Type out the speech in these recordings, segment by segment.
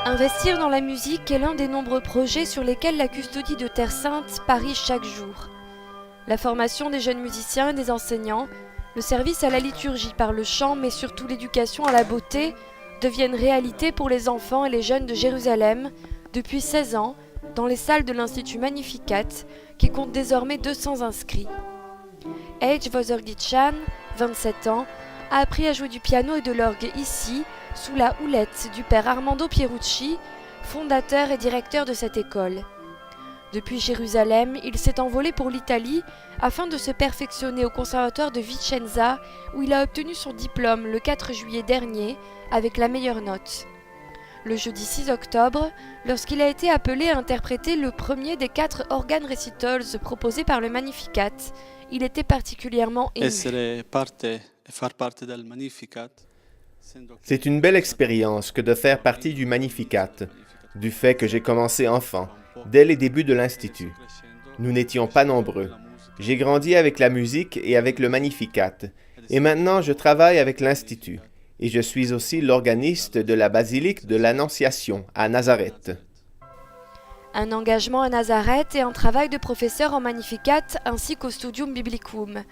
Investir dans la musique est l'un des nombreux projets sur lesquels la Custodie de Terre Sainte parie chaque jour. La formation des jeunes musiciens et des enseignants, le service à la liturgie par le chant, mais surtout l'éducation à la beauté, deviennent réalité pour les enfants et les jeunes de Jérusalem depuis 16 ans dans les salles de l'Institut Magnificat qui compte désormais 200 inscrits. Age Vozergitchan, 27 ans, a appris à jouer du piano et de l'orgue ici, sous la houlette du père Armando Pierucci, fondateur et directeur de cette école. Depuis Jérusalem, il s'est envolé pour l'Italie afin de se perfectionner au conservatoire de Vicenza où il a obtenu son diplôme le 4 juillet dernier avec la meilleure note. Le jeudi 6 octobre, lorsqu'il a été appelé à interpréter le premier des 4 organ recitals proposés par le Magnificat, il était particulièrement ému. C'est une belle expérience que de faire partie du Magnificat, du fait que j'ai commencé enfant, dès les débuts de l'Institut. Nous n'étions pas nombreux. J'ai grandi avec la musique et avec le Magnificat, et maintenant je travaille avec l'Institut, et je suis aussi l'organiste de la basilique de l'Annonciation à Nazareth. Un engagement à Nazareth et un travail de professeur en Magnificat ainsi qu'au Studium Biblicum.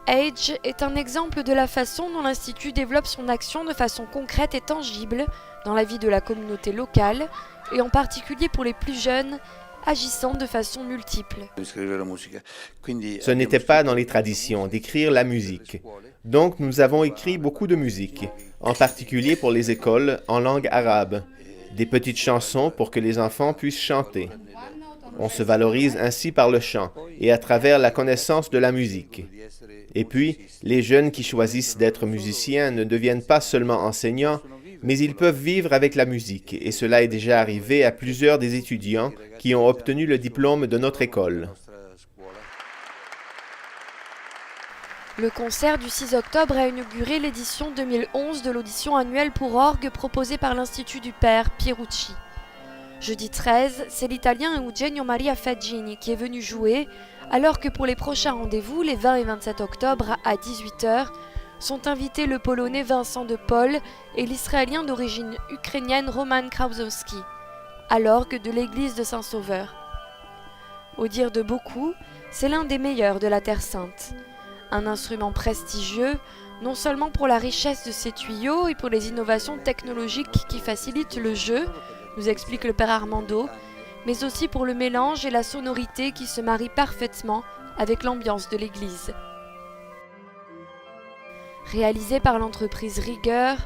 Age est un exemple de la façon dont l'Institut développe son action de façon concrète et tangible dans la vie de la communauté locale et en particulier pour les plus jeunes, agissant de façon multiple. Ce n'était pas dans les traditions d'écrire la musique. Donc nous avons écrit beaucoup de musique, en particulier pour les écoles en langue arabe, des petites chansons pour que les enfants puissent chanter. On se valorise ainsi par le chant et à travers la connaissance de la musique. Et puis, les jeunes qui choisissent d'être musiciens ne deviennent pas seulement enseignants, mais ils peuvent vivre avec la musique, et cela est déjà arrivé à plusieurs des étudiants qui ont obtenu le diplôme de notre école. Le concert du 6 octobre a inauguré l'édition 2011 de l'audition annuelle pour orgue proposée par l'Institut du Père Pierucci. Jeudi 13, c'est l'Italien Eugenio Maria Faggini qui est venu jouer, alors que pour les prochains rendez-vous, les 20 et 27 octobre à 18h, sont invités le Polonais Vincent de Paul et l'Israélien d'origine ukrainienne Roman Krausowski, à l'orgue de l'église de Saint-Sauveur. Au dire de beaucoup, c'est l'un des meilleurs de la Terre Sainte. Un instrument prestigieux, non seulement pour la richesse de ses tuyaux et pour les innovations technologiques qui facilitent le jeu, nous explique le père Armando, mais aussi pour le mélange et la sonorité qui se marient parfaitement avec l'ambiance de l'église. Réalisé par l'entreprise Rieger,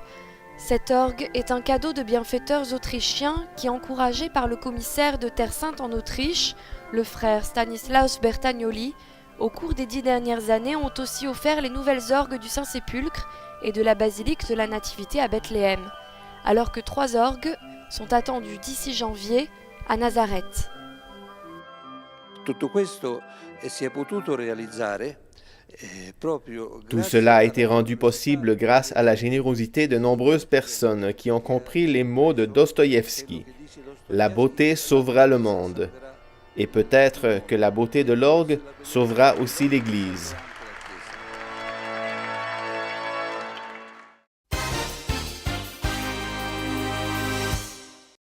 cet orgue est un cadeau de bienfaiteurs autrichiens qui, encouragés par le commissaire de Terre Sainte en Autriche, le frère Stanislaus Bertagnoli, au cours des 10 dernières années ont aussi offert les nouvelles orgues du Saint-Sépulcre et de la basilique de la Nativité à Bethléem, alors que 3 orgues sont attendus d'ici janvier à Nazareth. Tout cela a été rendu possible grâce à la générosité de nombreuses personnes qui ont compris les mots de Dostoïevski. La beauté sauvera le monde. Et peut-être que la beauté de l'orgue sauvera aussi l'Église.